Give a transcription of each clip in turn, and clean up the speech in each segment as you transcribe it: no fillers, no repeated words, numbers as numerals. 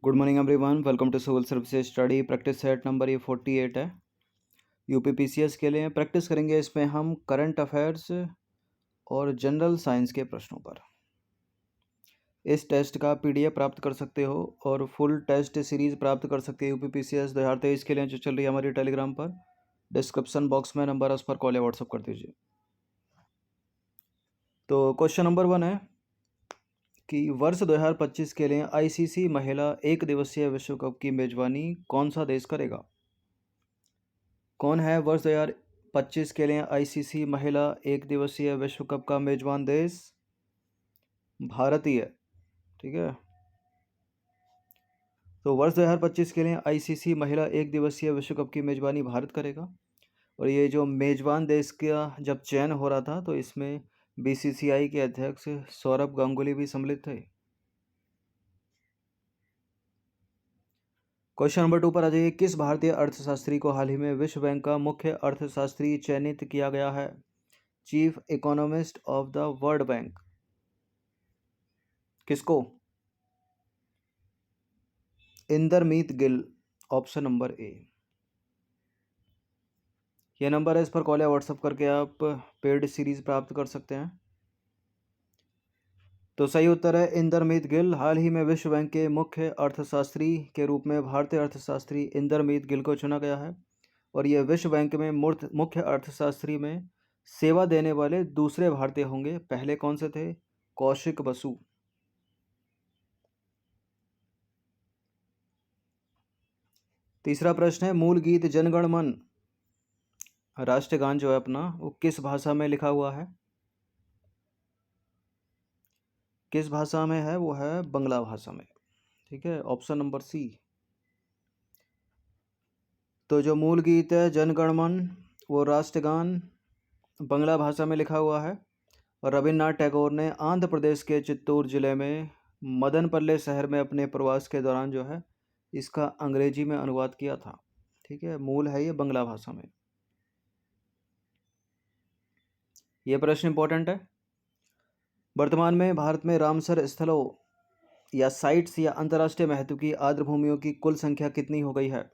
Good morning everyone, welcome to civil services study. Practice set number ये 48 है। UPPCS के लिए प्रैक्टिस करेंगे। इसमें हम करंट अफेयर्स और जनरल साइंस के प्रश्नों पर। इस टेस्ट का पीडीएफ प्राप्त कर सकते हो और फुल टेस्ट सीरीज प्राप्त कर सकते हो यूपीपीसीएस 2023 के लिए, जो चल रही है हमारी टेलीग्राम पर। डिस्क्रिप्शन बॉक्स में नंबर है, उस पर कॉल या व्हाट्सअप कर दीजिए। तो क्वेश्चन नंबर 1 है कि वर्ष 2025 के लिए आईसीसी महिला एक दिवसीय विश्व कप की मेजबानी कौन सा देश करेगा? कौन है वर्ष 2025 के लिए आईसीसी महिला एक दिवसीय विश्व कप का मेजबान देश? भारत ही है। ठीक है, तो वर्ष 2025 के लिए आईसीसी महिला एक दिवसीय विश्व कप की मेजबानी भारत करेगा। और ये जो मेजबान देश का जब चयन हो रहा था, तो इसमें बीसीसीआई के अध्यक्ष सौरभ गांगुली भी सम्मिलित थे। क्वेश्चन नंबर 2 पर आ जाइए। किस भारतीय अर्थशास्त्री को हाल ही में विश्व बैंक का मुख्य अर्थशास्त्री चयनित किया गया है? Chief economist of the World Bank. किसको? Indermit Gill, option number A. यह नंबर है, इस पर कॉल या व्हाट्सएप करके आप पेड सीरीज प्राप्त कर सकते हैं। तो सही उत्तर है इंदरमीत गिल। हाल ही में विश्व बैंक के मुख्य अर्थशास्त्री के रूप में भारतीय अर्थशास्त्री इंदरमीत गिल को चुना गया है। और यह विश्व बैंक में मुख्य अर्थशास्त्री में सेवा देने वाले दूसरे भारतीय होंगे। पहले कौन से थे? कौशिक बसु। तीसरा प्रश्न है, मूल गीत जनगण मन राष्ट्रगान जो है अपना, वो किस भाषा में लिखा हुआ है? किस भाषा में है? वो है बंगला भाषा में। ठीक है, ऑप्शन नंबर सी। तो जो मूल गीत है जनगण मन, वो राष्ट्रगान बंगला भाषा में लिखा हुआ है। और रविन्द्रनाथ टैगोर ने आंध्र प्रदेश के चित्तूर जिले में मदनपल्ले शहर में अपने प्रवास के दौरान जो है इसका अंग्रेजी में अनुवाद किया था। ठीक है, मूल है ये बंगला भाषा में। ये प्रश्न इंपॉर्टेंट है। वर्तमान में भारत में रामसर स्थलों या साइट्स या अंतर्राष्ट्रीय महत्व की आर्द्रभूमियों की कुल संख्या कितनी हो गई है?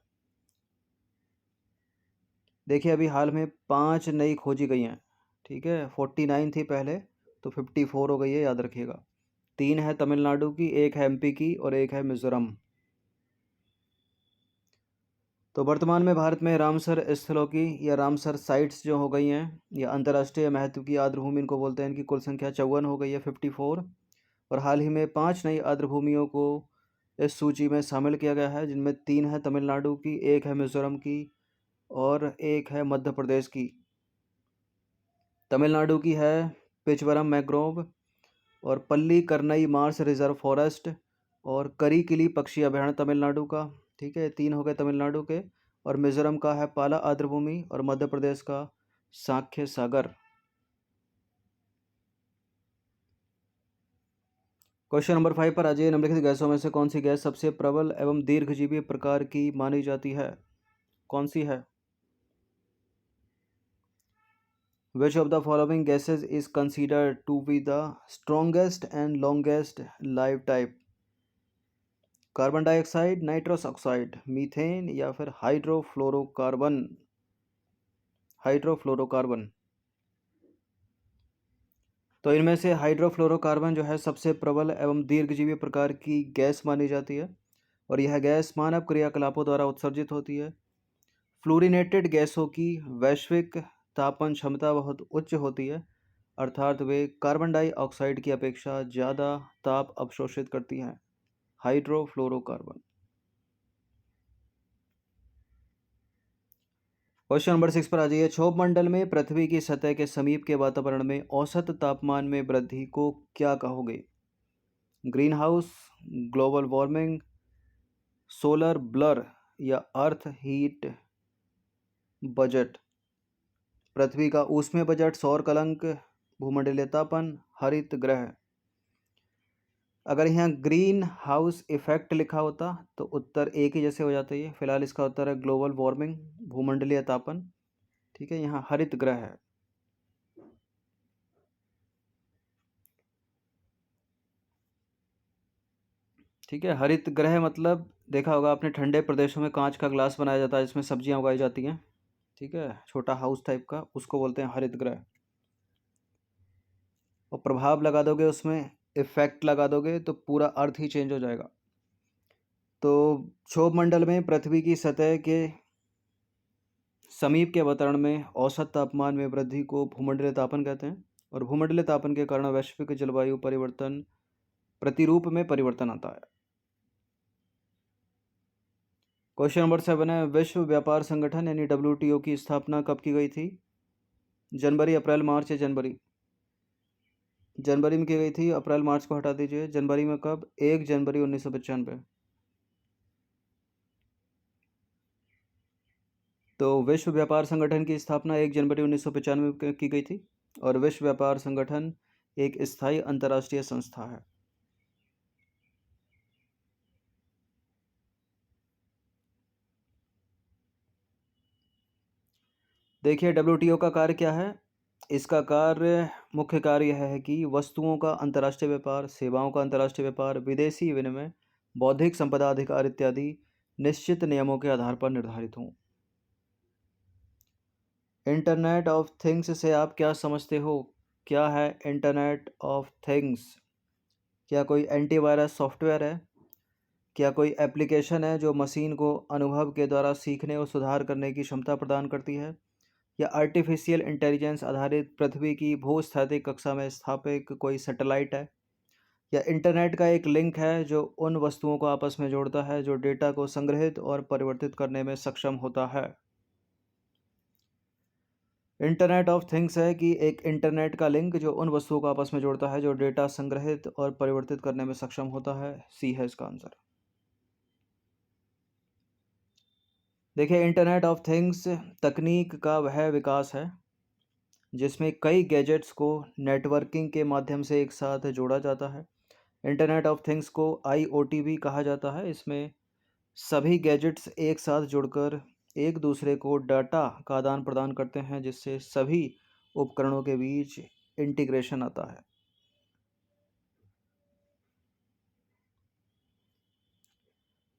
देखिए, अभी हाल में 5 नई खोजी गई हैं। ठीक है, 49 थी पहले, तो 54 हो गई है, याद रखिएगा। 3 है तमिलनाडु की, 1 है एमपी की और 1 है मिजोरम। तो वर्तमान में भारत में रामसर स्थलों की या रामसर साइट्स जो हो गई हैं या अंतर्राष्ट्रीय महत्व की आर्द्रभूमि इनको बोलते हैं, इनकी कुल संख्या 54 हो गई है, 54। और हाल ही में 5 नई आर्द्रभूमियों को इस सूची में शामिल किया गया है, जिनमें 3 है तमिलनाडु की, 1 है मिजोरम की और 1 है मध्य प्रदेश की। तमिलनाडु की है पिचवरम मैग्रोव और पल्ली करनई मार्स रिजर्व फॉरेस्ट और करीकिली पक्षी अभयारण्य तमिलनाडु का। ठीक है, 3 हो गए तमिलनाडु के। और मिजोरम का है पाला आर्द्रभूमि और मध्य प्रदेश का साख्य सागर। क्वेश्चन नंबर 5 पर आ जाइए। निम्नलिखित गैसों में से कौन सी गैस सबसे प्रबल एवं दीर्घजीवी प्रकार की मानी जाती है? कौन सी है? Which of the following gases is considered to be the strongest and longest life type? Carbon dioxide, nitrous oxide, methane या फिर हाइड्रोफ्लोरोकार्बन? हाइड्रोफ्लोरोकार्बन। तो इनमें से हाइड्रोफ्लोरोकार्बन जो है सबसे प्रबल एवं दीर्घजीवी प्रकार की गैस मानी जाती है। और यह गैस मानव क्रियाकलापों द्वारा उत्सर्जित होती है। फ्लोरिनेटेड गैसों की वैश्विक तापन क्षमता बहुत उच्च होती है, अर्थात वे कार्बन डाइऑक्साइड की अपेक्षा ज़्यादा ताप अवशोषित करती हैं। हाइड्रोफ्लोरोकार्बन। क्वेश्चन नंबर 6 पर आ जाइए। क्षोभ मंडल में पृथ्वी की सतह के समीप के वातावरण में औसत तापमान में वृद्धि को क्या कहोगे? Green house, global warming, solar blur या अर्थ हीट बजट? पृथ्वी का ऊष्मीय बजट, सौर कलंक, भूमंडलीय तापन, हरित ग्रह। अगर यहाँ ग्रीन हाउस इफेक्ट लिखा होता तो उत्तर एक ही जैसे हो जाते हैं। फिलहाल इसका उत्तर है ग्लोबल वार्मिंग, भूमंडलीय तापन। ठीक है, यहाँ हरित ग्रह है। ठीक है। हरित गृह मतलब देखा होगा आपने, ठंडे प्रदेशों में कांच का ग्लास बनाया जाता है जिसमें सब्जियां उगाई जाती हैं। ठीक है, छोटा हाउस टाइप का, उसको बोलते हैं हरित गृह। और प्रभाव लगा दोगे उसमें, इफेक्ट लगा दोगे तो पूरा अर्थ ही चेंज हो जाएगा। तो क्षोभ मंडल में पृथ्वी की सतह के समीप के वातावरण में औसत तापमान में वृद्धि को भूमंडलीय तापन कहते हैं। और भूमंडलीय तापन के कारण वैश्विक जलवायु परिवर्तन प्रतिरूप में परिवर्तन आता है। क्वेश्चन नंबर 7 है, विश्व व्यापार संगठन यानी WTO की स्थापना कब की गई थी? जनवरी, अप्रैल, मार्च या जनवरी? जनवरी में की गई थी, अप्रैल मार्च को हटा दीजिए। जनवरी में कब? 1 जनवरी 1995। तो विश्व व्यापार संगठन की स्थापना 1 जनवरी 1995 में की गई थी। और विश्व व्यापार संगठन एक स्थायी अंतर्राष्ट्रीय संस्था है। देखिए WTO का कार्य क्या है। इसका कार्य, मुख्य कार्य यह है कि वस्तुओं का अंतर्राष्ट्रीय व्यापार, सेवाओं का अंतर्राष्ट्रीय व्यापार, विदेशी विनिमय, बौद्धिक संपदा अधिकार इत्यादि निश्चित नियमों के आधार पर निर्धारित हों। इंटरनेट ऑफ थिंग्स से आप क्या समझते हो? क्या है इंटरनेट ऑफ थिंग्स? क्या कोई एंटीवायरस सॉफ्टवेयर है? क्या कोई एप्लीकेशन है जो मशीन को अनुभव के द्वारा सीखने और सुधार करने की क्षमता प्रदान करती है? या आर्टिफिशियल इंटेलिजेंस आधारित पृथ्वी की भूस्थैतिक कक्षा में स्थापित कोई सैटेलाइट है? या इंटरनेट का एक लिंक है जो उन वस्तुओं को आपस में जोड़ता है जो डेटा को संग्रहित और परिवर्तित करने में सक्षम होता है? इंटरनेट ऑफ थिंग्स है कि एक इंटरनेट का लिंक जो उन वस्तुओं को आपस में जोड़ता है जो डेटा संग्रहित और परिवर्तित करने में सक्षम होता है। सी है इसका आंसर। देखिए इंटरनेट ऑफ थिंग्स तकनीक का वह विकास है जिसमें कई गैजेट्स को नेटवर्किंग के माध्यम से एक साथ जोड़ा जाता है। इंटरनेट ऑफ थिंग्स को IoT भी कहा जाता है। इसमें सभी गैजेट्स एक साथ जुड़कर एक दूसरे को डाटा का आदान प्रदान करते हैं जिससे सभी उपकरणों के बीच इंटीग्रेशन आता है।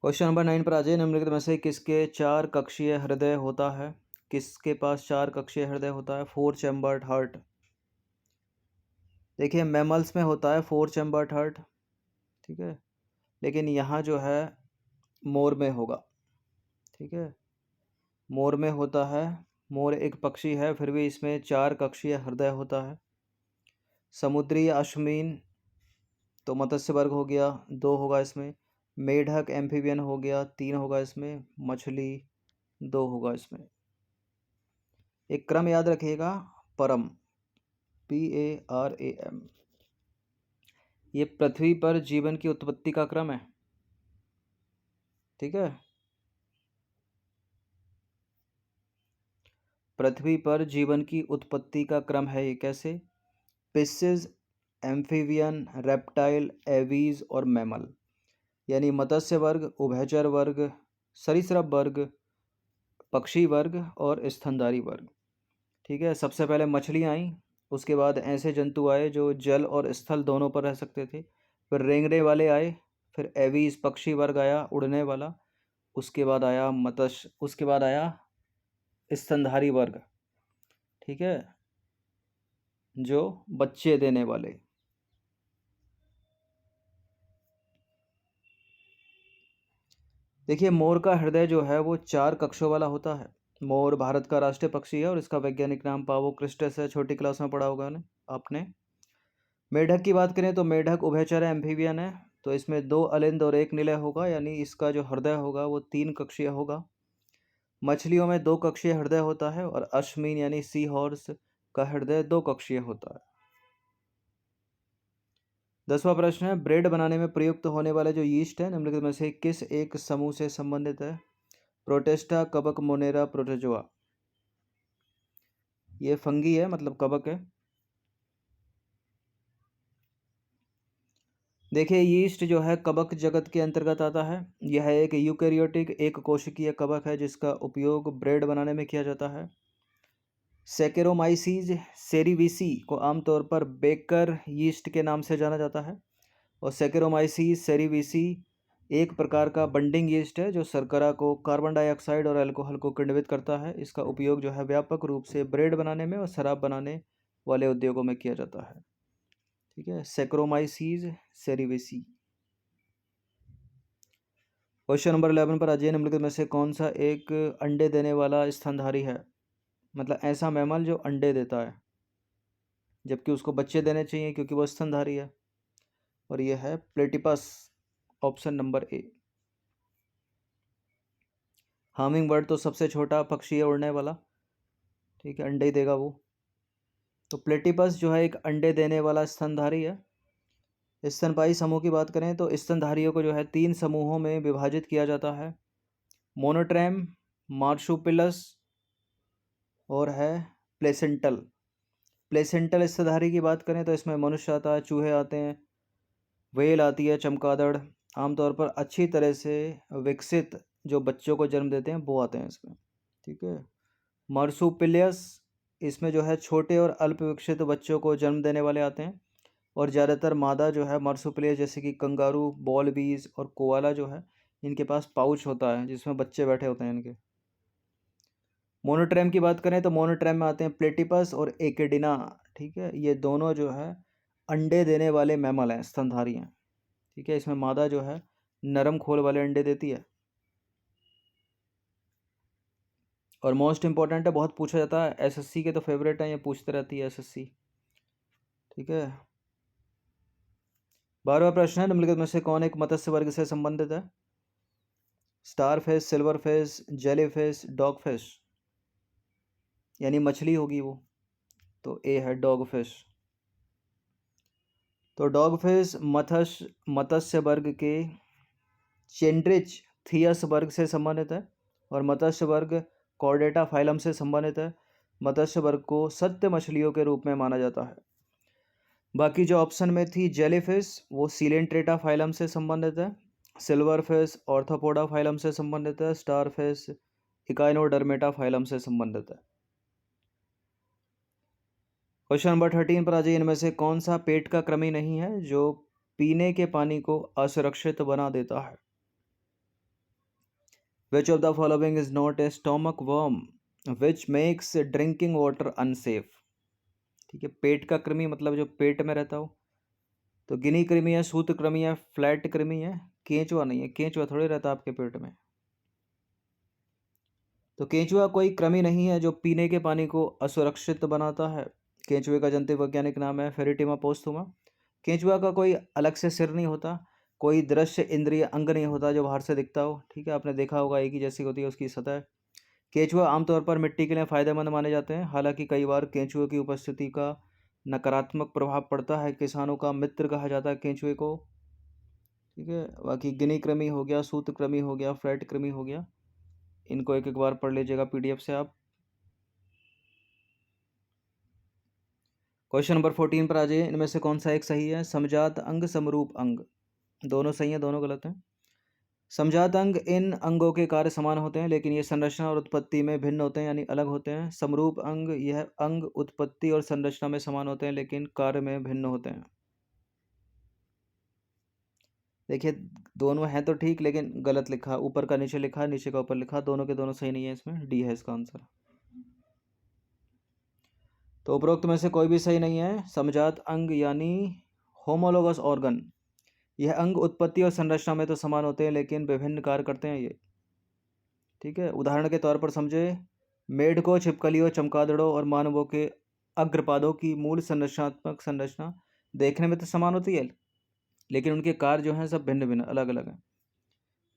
क्वेश्चन नंबर 9 पर आ जाइए। निम्नलिखित में से किसके 4 कक्षीय हृदय होता है? किसके पास 4 कक्षीय हृदय होता है? 4 चैम्बर्ड हार्ट। देखिए मैमल्स में होता है 4 चैम्बर्ड हार्ट, ठीक है, लेकिन यहाँ जो है मोर में होगा। ठीक है, मोर में होता है। मोर एक पक्षी है फिर भी इसमें 4 कक्षीय हृदय होता है। समुद्री अश्मीन तो मत्स्य वर्ग हो गया, 2 होगा इसमें। मेढक एम्फीबियन हो गया, 3 होगा इसमें। मछली 2 होगा इसमें। एक क्रम याद रखिएगा, परम, PARAM। ये पृथ्वी पर जीवन की उत्पत्ति का क्रम है। ठीक है, पृथ्वी पर जीवन की उत्पत्ति का क्रम है ये। कैसे? पिस्सिस, एम्फीबियन, रेप्टाइल, एवीज और मैमल, यानी मत्स्य वर्ग, उभयचर वर्ग, सरीसृप वर्ग, पक्षी वर्ग और स्तनधारी वर्ग। ठीक है, सबसे पहले मछलियाँ आई, उसके बाद ऐसे जंतु आए जो जल और स्थल दोनों पर रह सकते थे, फिर रेंगने वाले आए, फिर एवीज पक्षी वर्ग आया उड़ने वाला, उसके बाद आया मत्स्य, उसके बाद आया स्तनधारी वर्ग। ठीक है, जो बच्चे देने वाले। देखिए मोर का हृदय जो है वो 4 कक्षों वाला होता है। मोर भारत का राष्ट्रीय पक्षी है और इसका वैज्ञानिक नाम पावो क्रिस्टस है। छोटी क्लास में पढ़ा होगा आपने। मेढक की बात करें तो मेढक उभयचर एम्फीबियन है, तो इसमें 2 अलिंद और 1 निलय होगा, यानी इसका जो हृदय होगा वो 3 कक्षीय होगा। मछलियों में 2 कक्षीय हृदय होता है और अश्मीन यानी सी हॉर्स का हृदय 2 कक्षीय होता है। 10वां प्रश्न है, ब्रेड बनाने में प्रयुक्त होने वाले जो यीस्ट है निम्नलिखित में से किस एक समूह से संबंधित है? प्रोटेस्टा, कवक, मोनेरा, प्रोटोजोआ। ये फंगी है, मतलब कवक है। देखिए यीस्ट जो है कवक जगत के अंतर्गत आता है। यह एक यूकैरियोटिक एक कोशिकीय कवक है जिसका उपयोग ब्रेड बनाने में किया जाता है। सेकेरोमाइसीज सेरिविसी को आमतौर पर बेकर यीस्ट के नाम से जाना जाता है और सेकेरोमाइसीज सेरिविसी एक प्रकार का बंडिंग यीस्ट है जो शर्करा को कार्बन डाइऑक्साइड और अल्कोहल को किण्वित करता है। इसका उपयोग जो है व्यापक रूप से ब्रेड बनाने में और शराब बनाने वाले उद्योगों में किया जाता है। ठीक है, सेक्रोमाइसीज सेरिवेसी। क्वेश्चन नंबर 11 पर अजय निम्नलिखित में से कौन सा एक अंडे देने वाला स्तनधारी है, मतलब ऐसा मैमल जो अंडे देता है जबकि उसको बच्चे देने चाहिए क्योंकि वो स्तनधारी है, और ये है platypus, option number A. Humming bird तो सबसे छोटा पक्षी है उड़ने वाला, ठीक है, अंडे ही देगा वो। तो प्लेटिपस जो है एक अंडे देने वाला स्तनधारी है। स्तनपायी समूह की बात करें तो स्तनधारियों को जो है 3 समूहों में विभाजित किया जाता है, मोनोट्रैम, मार्सुपिलस और है प्लेसेंटल। प्लेसेंटल स्तनधारी की बात करें तो इसमें मनुष्य आता है, चूहे आते हैं, व्हेल आती है, चमगादड़, आमतौर पर अच्छी तरह से विकसित जो बच्चों को जन्म देते हैं वो आते हैं इसमें। ठीक है, मार्सुपिलियस इसमें जो है छोटे और अल्प विकसित बच्चों को जन्म देने वाले आते हैं, और ज़्यादातर मादा जो है मार्सुपिलियस जैसे कि कंगारू, बॉल बीज और कोआला जो है इनके पास पाउच होता है जिसमें बच्चे बैठे होते हैं इनके। मोनोट्रैम की बात करें तो मोनोट्रैम में आते हैं प्लेटिपस और एकेडिना। ठीक है, ये दोनों जो है अंडे देने वाले मैमल हैं, स्तनधारी हैं। ठीक है, इसमें मादा जो है नरम खोल वाले अंडे देती है। और मोस्ट इंपॉर्टेंट है, बहुत पूछा जाता है, एसएससी के तो फेवरेट है, ये पूछते रहती है एसएससी। ठीक है, 12वां प्रश्न है, निम्नलिखित में से कौन एक मत्स्य वर्ग से संबंधित है? Star fish, silver fish, jelly fish, dog fish, यानी मछली होगी वो, तो ए है डॉग फिश। तो डॉग फिश मत्स्य वर्ग के चेंड्रिच थियस वर्ग से संबंधित है, और मत्स्य वर्ग कॉर्डेटा फाइलम से संबंधित है। मत्स्य वर्ग को सत्य मछलियों के रूप में माना जाता है। बाकी जो ऑप्शन में थी जेलीफिश वो सीलेंट्रेटा फाइलम से संबंधित है, सिल्वर फिश ऑर्थोपोडा फाइलम से संबंधित है, स्टार फिश इकाइनोडर्मेटा फाइलम से संबंधित है। क्वेश्चन नंबर 13 पर आ जाइए, इनमें से कौन सा पेट का कृमि नहीं है जो पीने के पानी को असुरक्षित बना देता है? Which of the following is not a stomach worm which makes drinking water unsafe? ठीक है, पेट का कृमि मतलब जो पेट में रहता हो, तो गिनी कृमि है, सूत्र कृमि है, फ्लैट कृमि है, केंचुआ नहीं है, केंचुआ थोड़ी रहता आपके पेट में। तो केंचुआ कोई कृमि नहीं है जो पीने के पानी को असुरक्षित बनाता है। केंचुए का जंतु वैज्ञानिक नाम है फेरिटिमा पोस्थुमा। केंचुआ का कोई अलग से सिर नहीं होता, कोई दृश्य इंद्रिय अंग नहीं होता जो बाहर से दिखता हो। ठीक है, आपने देखा होगा एक ही जैसी होती है उसकी सतह। केंचुआ आमतौर पर मिट्टी के लिए फ़ायदेमंद माने जाते हैं, हालांकि कई बार केंचुए की उपस्थिति का नकारात्मक प्रभाव पड़ता है। किसानों का मित्र कहा जाता है केंचुए को। ठीक है, बाकी गिनी कृमि हो गया, सूत्र कृमि हो गया, फ्लैट कृमि हो गया, इनको एक एक बार पढ़ लीजिएगा पीडीएफ से आप। क्वेश्चन नंबर 14 पर आ जाइए, इनमें से कौन सा एक सही है? समजात अंग, समरूप अंग, दोनों सही हैं, दोनों गलत हैं। समजात अंग इन अंगों के कार्य समान होते हैं लेकिन ये संरचना और उत्पत्ति में भिन्न होते हैं, यानी अलग होते हैं। समरूप अंग, यह अंग उत्पत्ति और संरचना में समान होते हैं लेकिन कार्य में भिन्न होते हैं। देखिए, दोनों हैं तो ठीक लेकिन गलत लिखा, ऊपर का नीचे लिखा, नीचे का ऊपर लिखा, दोनों के दोनों सही नहीं है, इसमें डी है इसका आंसर। तो उपरोक्त में से कोई भी सही नहीं है। समजात अंग यानी होमोलोगस ऑर्गन, यह अंग उत्पत्ति और संरचना में तो समान होते हैं लेकिन विभिन्न कार्य करते हैं ये। ठीक है, उदाहरण के तौर पर समझे, मेढकों, छिपकलियों, चमगादड़ों और मानवों के अग्रपादों की मूल संरचनात्मक संरचना देखने में तो समान होती है लेकिन उनके कार्य जो हैं सब भिन्न भिन्न अलग अलग हैं।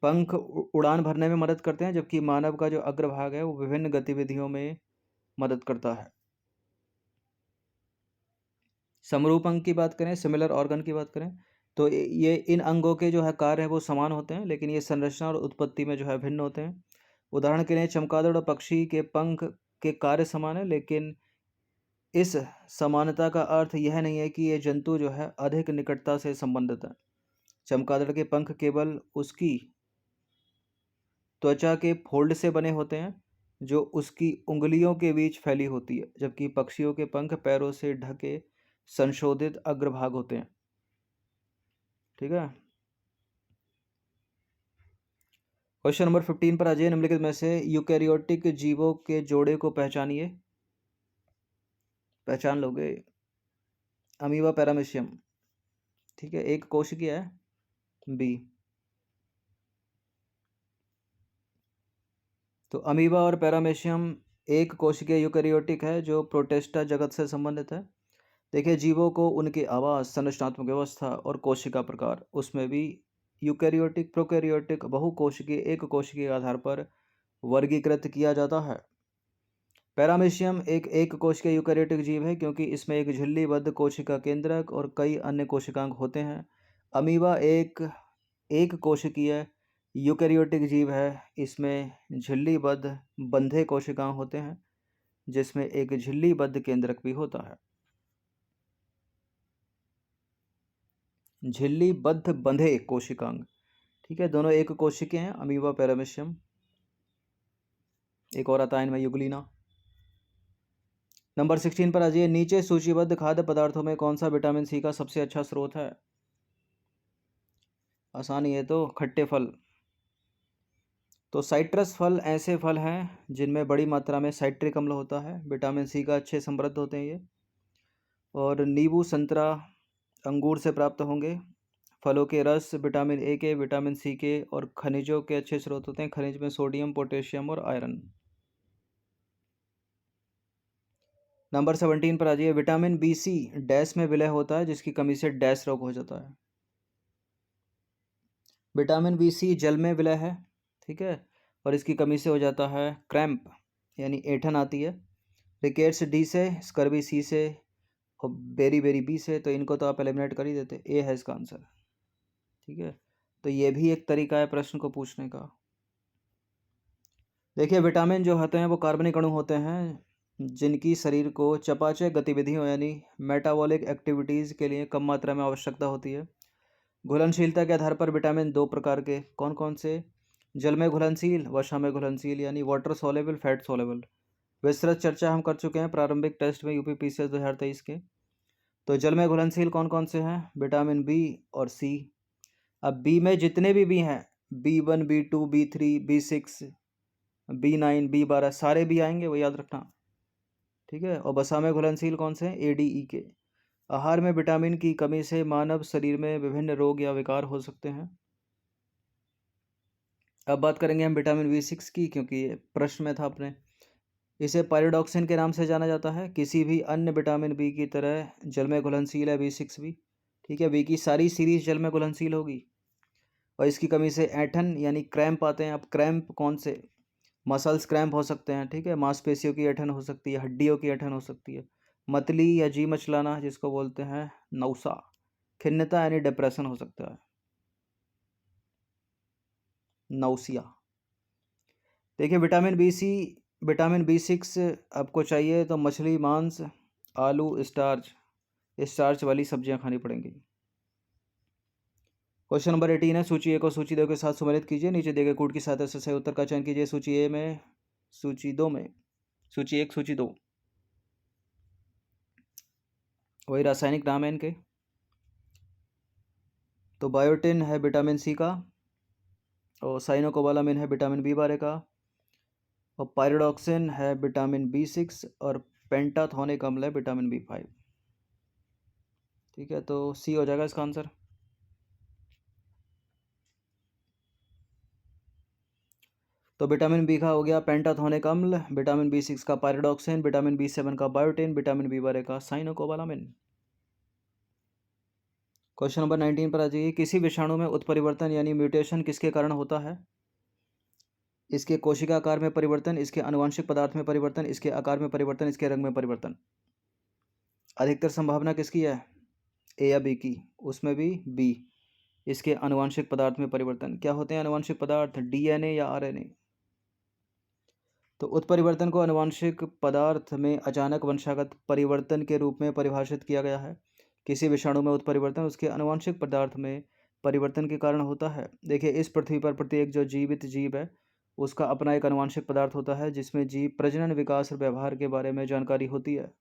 पंख उड़ान भरने में मदद करते हैं जबकि मानव का जो अग्रभाग है वो विभिन्न गतिविधियों में मदद करता है। समरूप अंग की बात करें, सिमिलर ऑर्गन की बात करें, तो ये इन अंगों के जो है कार्य है वो समान होते हैं लेकिन ये संरचना और उत्पत्ति में जो है भिन्न होते हैं। उदाहरण के लिए चमगादड़ और पक्षी के पंख के कार्य समान है लेकिन इस समानता का अर्थ यह नहीं है कि ये जंतु जो है अधिक निकटता से संबंधित है। चमगादड़ के पंख केवल उसकी त्वचा के फोल्ड से बने होते हैं जो उसकी उंगलियों के बीच फैली होती है, जबकि पक्षियों के पंख पैरों से ढके संशोधित अग्रभाग होते हैं। ठीक है, क्वेश्चन नंबर 15 पर आ जाइए। निम्नलिखित में से यूकैरियोटिक जीवों के जोड़े को पहचानिए। पहचान लोगे। अमीबा पैरामीशियम, ठीक है, एक कोशिकीय है बी। तो अमीबा और पैरामीशियम एक कोशिकीय यूकैरियोटिक है जो प्रोटेस्टा जगत से संबंधित है। देखिए, जीवों को उनके आवास, संरचनात्मक व्यवस्था और कोशिका प्रकार, उसमें भी यूकैरियोटिक, प्रोकैरियोटिक, बहुकोशिकीय, एक कोशिकीय के आधार पर वर्गीकृत किया जाता है। पैरामीशियम एक कोशिकीय यूकैरियोटिक जीव है क्योंकि इसमें एक झिल्लीबद्ध कोशिका केंद्रक और कई अन्य कोशिकांग होते हैं। अमीबा एक कोशिकीय यूकैरियोटिक जीव है। इसमें झिल्लीबद्ध बंधे कोशिकांग होते हैं जिसमें एक झिल्लीबद्ध केंद्रक भी होता है। झिल्लीबद्ध बंधे कोशिकांग, ठीक है, दोनों एक कोशिकीय हैं, अमीबा पैरामीशियम। एक और आता है इनमें यूग्लिना। नंबर 16 पर आ जाइए। नीचे सूचीबद्ध खाद्य पदार्थों में कौन सा विटामिन सी का सबसे अच्छा स्रोत है? आसानी है तो खट्टे फल। तो साइट्रस फल ऐसे फल हैं जिनमें बड़ी मात्रा में साइट्रिक अम्ल होता है, विटामिन सी का अच्छे समृद्ध होते हैं ये। और नींबू, संतरा, अंगूर से प्राप्त होंगे। फलों के रस विटामिन ए के, विटामिन सी के और खनिजों के अच्छे स्रोत होते हैं। खनिज में सोडियम, पोटेशियम और आयरन। नंबर 17 पर आ जाइए। विटामिन बी सी डैश में विलय होता है जिसकी कमी से डैश रोग हो जाता है। विटामिन बी सी जल में विलय है, ठीक है, और इसकी कमी से हो जाता है क्रैम्प, यानी ऐंठन आती है। रिकेट्स डी से, स्कर्वी सी से और बेरी बेरी बी से। तो इनको तो आप एलिमिनेट कर ही देते, ए है इसका आंसर, ठीक है। तो ये भी एक तरीका है प्रश्न को पूछने का। देखिए, विटामिन जो होते हैं वो कार्बनिक अणु होते हैं जिनकी शरीर को चयापचय गतिविधियों यानी मेटाबॉलिक एक्टिविटीज़ के लिए कम मात्रा में आवश्यकता होती है। घुलनशीलता के आधार पर विटामिन दो प्रकार के कौन कौन से? जल में घुलनशील, वसा में घुलनशील, यानी वाटर सोलेबल, फैट सोलेबल। विस्तृत चर्चा हम कर चुके हैं प्रारंभिक टेस्ट में यूपी पीसीएस 2023 के। तो जल में घुलनशील कौन कौन से हैं? विटामिन बी और सी। अब बी में जितने भी बी हैं, B1, B2, B3, B6, B9, B12, सारे बी आएंगे, वो याद रखना, ठीक है। और वसा में घुलनशील कौन से हैं? ADE के। आहार में विटामिन की कमी से मानव शरीर में विभिन्न रोग या विकार हो सकते हैं। अब बात करेंगे हम विटामिन B6 की, क्योंकि ये प्रश्न में था अपने। इसे पायरोडॉक्सिन के नाम से जाना जाता है। किसी भी अन्य विटामिन बी की तरह जल में घुलनशील है B6 भी, ठीक है। बी की सारी सीरीज जल में घुलनशील होगी और इसकी कमी से ऐंठन यानी क्रैम्प आते हैं। अब क्रैम्प कौन से? मसल्स क्रैम्प हो सकते हैं, ठीक है, मांसपेशियों की ऐंठन हो सकती है, हड्डियों की ऐंठन हो सकती है, मतली या जी मचलाना जिसको बोलते हैं नौसा, खिन्नता यानी डिप्रेशन हो सकता है, नौसिया। देखिए, विटामिन B6 आपको चाहिए तो मछली, मांस, आलू, स्टार्च वाली सब्जियां खानी पड़ेंगी। क्वेश्चन नंबर 18 है। सूची ए को सूची दो के साथ सम्मिलित कीजिए। नीचे दिए गए कूट की सहायता से सही उत्तर का चयन कीजिए। सूची ए में, सूची दो में, सूची एक, सूची दो, वही रासायनिक नाम है इनके। तो बायोटिन है विटामिन सी का, और साइनोकोबालामिन है विटामिन B12 का, और पायरोडॉक्सिन है विटामिन B6, और पेंटाथोनिक अम्ल है विटामिन B5, ठीक है। तो सी हो जाएगा इसका आंसर। तो विटामिन बी का हो गया पेंटाथोनिक अम्ल, विटामिन B6 का पायरोडॉक्सिन, विटामिन B7 का बायोटिन, विटामिन B12 का साइनोकोबालामिन। क्वेश्चन नंबर 19 पर आ जाइए। किसी विषाणु में उत्परिवर्तन यानी म्यूटेशन किसके कारण होता है? इसके कोशिका आकार में परिवर्तन, इसके आनुवंशिक पदार्थ में परिवर्तन, इसके आकार में परिवर्तन, इसके रंग में परिवर्तन। अधिकतर संभावना किसकी है? ए या बी की? उसमें भी बी, इसके आनुवंशिक पदार्थ में परिवर्तन। क्या होते हैं आनुवंशिक पदार्थ? DNA या RNA। तो उत्परिवर्तन को आनुवंशिक पदार्थ में अचानक वंशागत परिवर्तन के रूप में परिभाषित किया गया है। किसी विषाणु में उत्परिवर्तन उसके आनुवंशिक पदार्थ में परिवर्तन के कारण होता है। देखिए, इस पृथ्वी पर प्रत्येक जो जीवित जीव है उसका अपना एक आनुवंशिक पदार्थ होता है जिसमें जीव प्रजनन, विकास और व्यवहार के बारे में जानकारी होती है।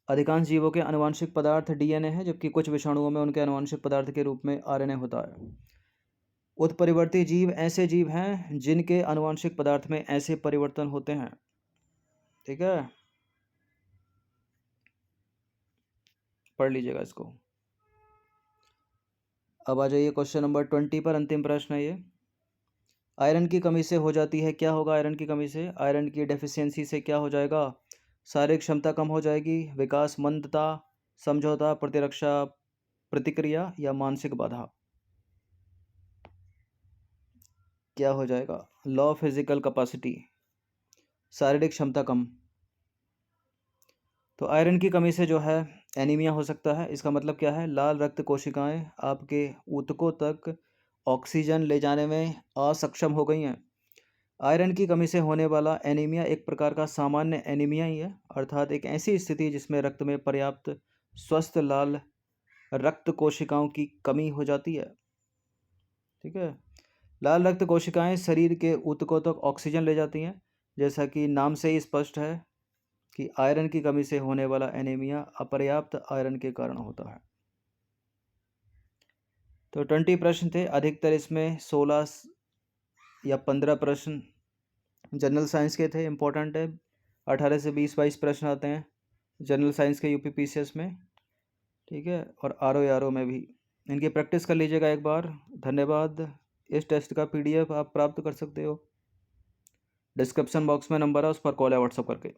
अधिकांश जीवों के आनुवंशिक पदार्थ DNA है, जबकि कुछ विषाणुओं में उनके आनुवंशिक पदार्थ के रूप में RNA होता है। उत्परिवर्ती जीव ऐसे जीव हैं जिनके आनुवंशिक पदार्थ में ऐसे परिवर्तन होते हैं। ठीक है, पढ़ लीजिएगा इसको। अब आ जाइए क्वेश्चन नंबर 20 पर, अंतिम प्रश्न है ये। आयरन की कमी से हो जाती है, क्या होगा आयरन की कमी से? आयरन की डेफिशिएंसी से क्या हो जाएगा? शारीरिक क्षमता कम हो जाएगी, विकास मंदता, समझौता, प्रतिरक्षा प्रतिक्रिया या मानसिक बाधा। क्या हो जाएगा? लॉ फिजिकल कैपेसिटी, शारीरिक क्षमता कम। तो आयरन की कमी से जो है एनीमिया हो सकता है। इसका मतलब क्या है? लाल रक्त कोशिकाएं आपके ऊतकों तक ऑक्सीजन ले जाने में असक्षम हो गई हैं। आयरन की कमी से होने वाला एनीमिया एक प्रकार का सामान्य एनीमिया ही है, अर्थात एक ऐसी स्थिति जिसमें रक्त में पर्याप्त स्वस्थ लाल रक्त कोशिकाओं की कमी हो जाती है। ठीक है, लाल रक्त कोशिकाएं शरीर के ऊतकों तक ऑक्सीजन ले जाती हैं। जैसा कि नाम से ही स्पष्ट है कि आयरन की कमी से होने वाला एनीमिया अपर्याप्त आयरन के कारण होता है। तो 20 प्रश्न थे, अधिकतर इसमें 16 या 15 प्रश्न जनरल साइंस के थे, इम्पोर्टेंट है। 18 से 20-22 प्रश्न आते हैं जनरल साइंस के यूपीपीसीएस में। ठीक है, और आरओ में भी। इनकी प्रैक्टिस कर लीजिएगा एक बार। धन्यवाद। इस टेस्ट का पीडीएफ आप प्राप्त कर सकते हो, डिस्क्रिप्शन बॉक्स में नंबर है, उस पर कॉल या व्हाट्सअप करके।